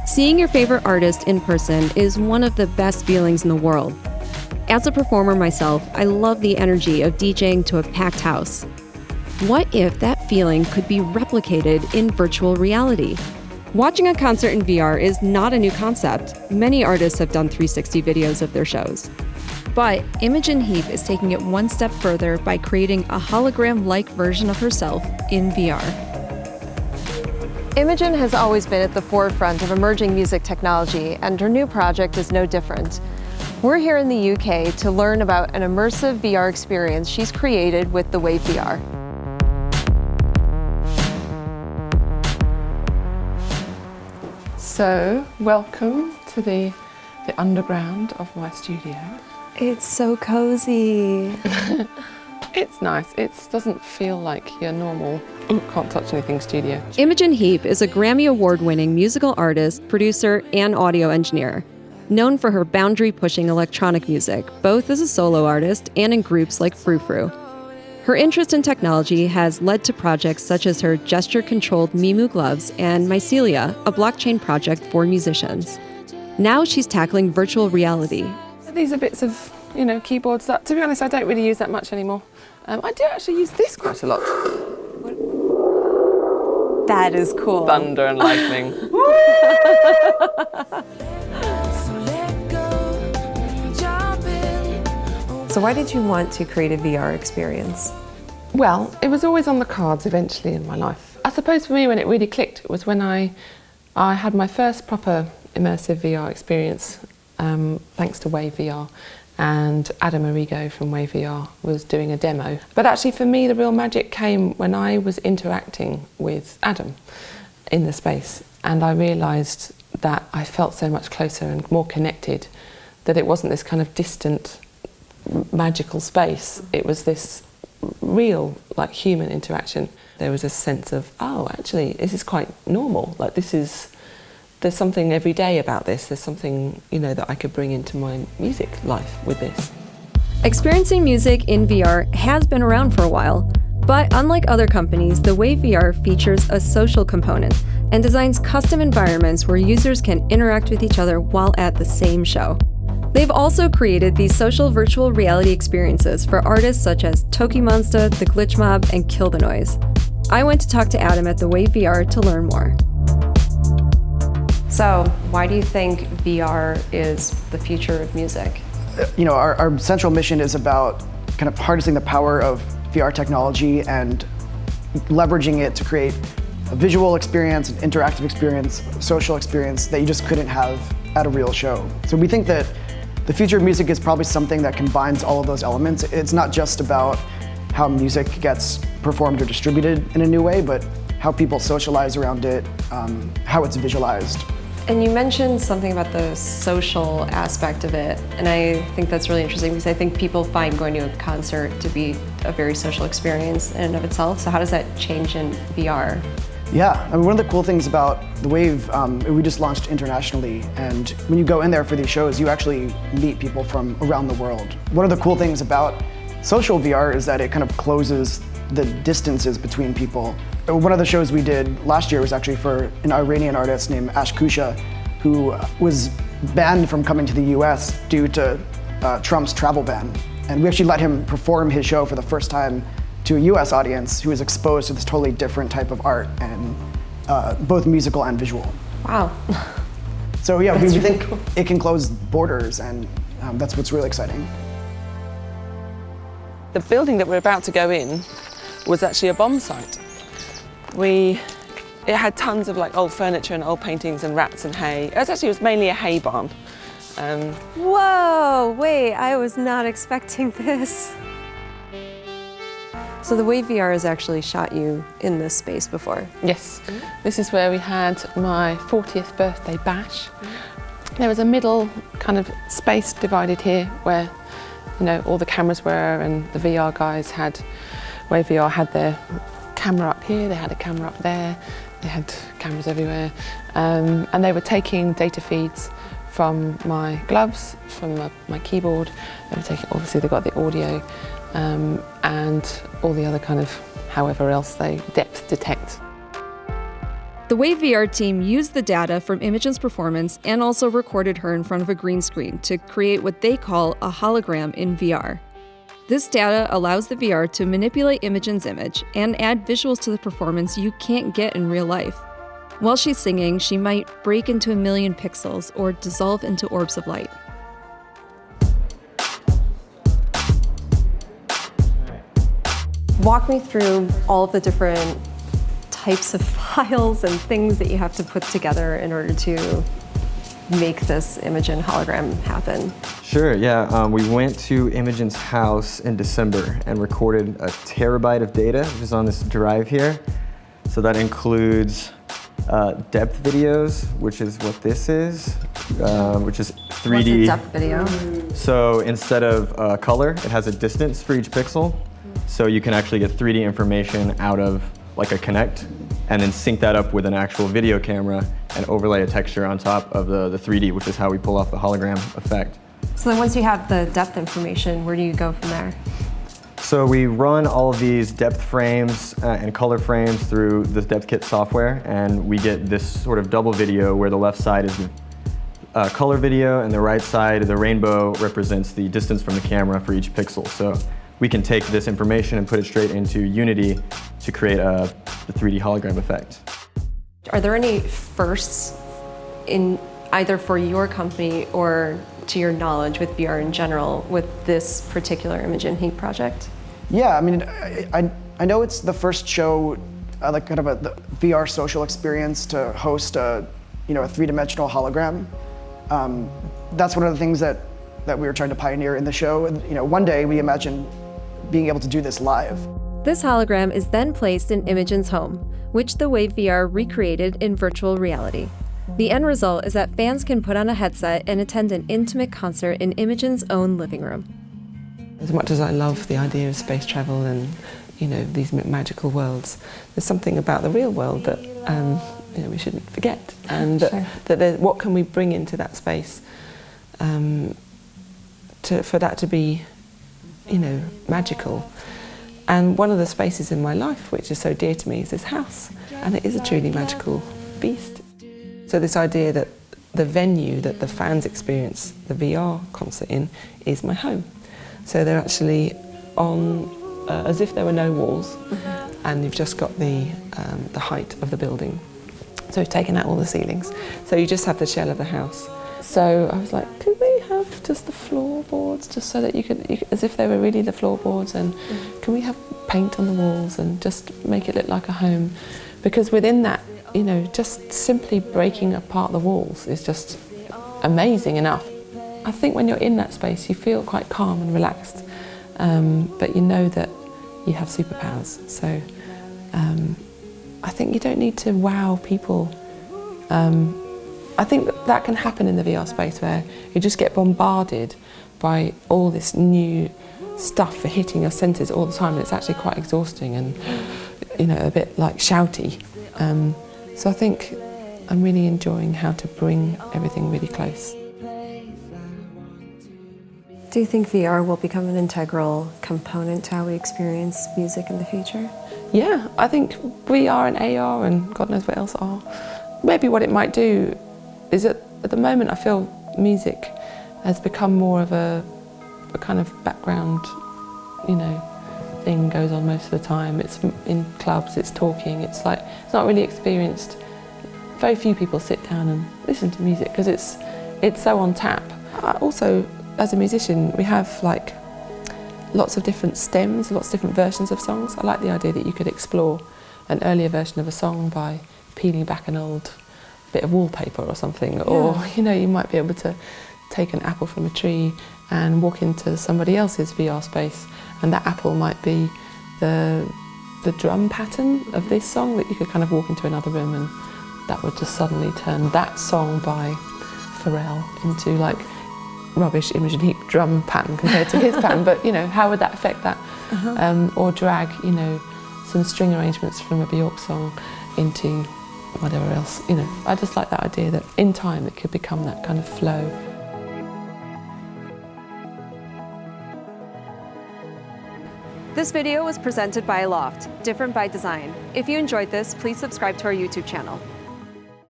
Seeing your favorite artist in person is one of the best feelings in the world. As a performer myself, I love the energy of DJing to a packed house. What if that feeling could be replicated in virtual reality? Watching a concert in VR is not a new concept. Many artists have done 360 videos of their shows. But Imogen Heap is taking it one step further by creating a hologram-like version of herself in VR. Imogen has always been at the forefront of emerging music technology, and her new project is no different. We're here in the UK to learn about an immersive VR experience she's created with TheWaveVR. So, welcome to the underground of my studio. It's so cozy. It's nice. It doesn't feel like your normal, can't touch anything studio. Imogen Heap is a Grammy-award-winning musical artist, producer, and audio engineer, known for her boundary-pushing electronic music, both as a solo artist and in groups like Frou Frou. Her interest in technology has led to projects such as her gesture-controlled MiMu gloves and Mycelia, a blockchain project for musicians. Now she's tackling virtual reality. These are bits of, keyboards that, to be honest, I don't really use that much anymore. I do actually use this quite a lot. That is cool. Thunder and lightning. So why did you want to create a VR experience? Well, it was always on the cards eventually in my life. I suppose for me when it really clicked was when I had my first proper immersive VR experience, thanks to TheWaveVR. And Adam Arrigo from TheWaveVR was doing a demo. But actually for me the real magic came when I was interacting with Adam in the space, and I realised that I felt so much closer and more connected, that it wasn't this kind of distant magical space, it was this real human interaction. There was a sense of, oh actually this is quite normal, there's something every day about this. There's something, that I could bring into my music life with this. Experiencing music in VR has been around for a while, but unlike other companies, TheWaveVR features a social component and designs custom environments where users can interact with each other while at the same show. They've also created these social virtual reality experiences for artists such as Tokimonsta, The Glitch Mob, and Kill the Noise. I went to talk to Adam at TheWaveVR to learn more. So, why do you think VR is the future of music? Our central mission is about kind of harnessing the power of VR technology and leveraging it to create a visual experience, an interactive experience, a social experience that you just couldn't have at a real show. So we think that the future of music is probably something that combines all of those elements. It's not just about how music gets performed or distributed in a new way, but how people socialize around it, how it's visualized. And you mentioned something about the social aspect of it, and I think that's really interesting because I think people find going to a concert to be a very social experience in and of itself. So how does that change in VR? Yeah, one of the cool things about The Wave, we just launched internationally, and when you go in there for these shows, you actually meet people from around the world. One of the cool things about social VR is that it kind of closes the distances between people. One of the shows we did last year was actually for an Iranian artist named Ash Kusha, who was banned from coming to the US due to Trump's travel ban. And we actually let him perform his show for the first time to a US audience who was exposed to this totally different type of art, and both musical and visual. Wow. So yeah, we think cool. It can close borders, and that's what's really exciting. The building that we're about to go in was actually a bomb site. It had tons of old furniture and old paintings and rats and hay. It was mainly a hay barn. Whoa, wait, I was not expecting this. So TheWaveVR has actually shot you in this space before? Yes, this is where we had my 40th birthday bash. There was a middle kind of space divided here where all the cameras were, and the VR guys TheWaveVR had their camera up here, they had a camera up there, they had cameras everywhere, and they were taking data feeds from my gloves, from my keyboard. They were taking, obviously they got the audio, and all the other kind of however else they depth detect. The WaveVR team used the data from Imogen's performance and also recorded her in front of a green screen to create what they call a hologram in VR. This data allows the VR to manipulate Imogen's image and add visuals to the performance you can't get in real life. While she's singing, she might break into 1 million pixels or dissolve into orbs of light. Walk me through all of the different types of files and things that you have to put together in order to make this Imogen hologram happen. Sure, yeah. We went to Imogen's house in December and recorded 1 terabyte of data, which is on this drive here. So that includes depth videos, which is what this is, which is 3D. What's a depth video? So instead of color, it has a distance for each pixel. So you can actually get 3D information out of like a Kinect and then sync that up with an actual video camera and overlay a texture on top of the 3D, which is how we pull off the hologram effect. So then once you have the depth information, where do you go from there? So we run all of these depth frames and color frames through the Depth Kit software, and we get this sort of double video where the left side is the color video and the right side, the rainbow, represents the distance from the camera for each pixel. So we can take this information and put it straight into Unity to create the 3D hologram effect. Are there any firsts in either for your company or to your knowledge with VR in general with this particular Imogen Heap project? Yeah, I mean, I know it's the first show, like kind of the VR social experience to host a 3-dimensional hologram. That's one of the things that we were trying to pioneer in the show. And one day we imagine being able to do this live. This hologram is then placed in Imogen's home, which the WaveVR recreated in virtual reality. The end result is that fans can put on a headset and attend an intimate concert in Imogen's own living room. As much as I love the idea of space travel and these magical worlds, there's something about the real world that we shouldn't forget, and that what can we bring into that space for that to be magical. And one of the spaces in my life which is so dear to me is this house, and it is a truly magical beast. So this idea that the venue that the fans experience the VR concert in is my home. So they're actually on as if there were no walls, and you've just got the height of the building. So we've taken out all the ceilings. So you just have the shell of the house. So I was like, could we have just the floorboards, just so that you could, as if they were really the floorboards, and can we have paint on the walls and just make it look like a home? Because within that, just simply breaking apart the walls is just amazing enough. I think when you're in that space, you feel quite calm and relaxed, but you know that you have superpowers. So I think you don't need to wow people. I think that can happen in the VR space where you just get bombarded by all this new stuff for hitting your senses all the time, and it's actually quite exhausting and a bit like shouty. So I think I'm really enjoying how to bring everything really close. Do you think VR will become an integral component to how we experience music in the future? Yeah, I think VR and AR and God knows what else are. Maybe what it might do is at the moment I feel music has become more of a kind of background, thing goes on most of the time. It's in clubs, it's talking, it's not really experienced. Very few people sit down and listen to music because it's so on tap. Also, as a musician, we have lots of different stems, lots of different versions of songs. I like the idea that you could explore an earlier version of a song by peeling back an old bit of wallpaper or something, or you might be able to take an apple from a tree and walk into somebody else's VR space, and that apple might be the drum pattern of this song, that you could kind of walk into another room and that would just suddenly turn that song by Pharrell into rubbish Imogen Heap drum pattern compared to his pattern, but how would that affect that? Or drag some string arrangements from a Bjork song into whatever else. I just like that idea that in time it could become that kind of flow. This video was presented by Loft, different by design. If you enjoyed this, please subscribe to our YouTube channel.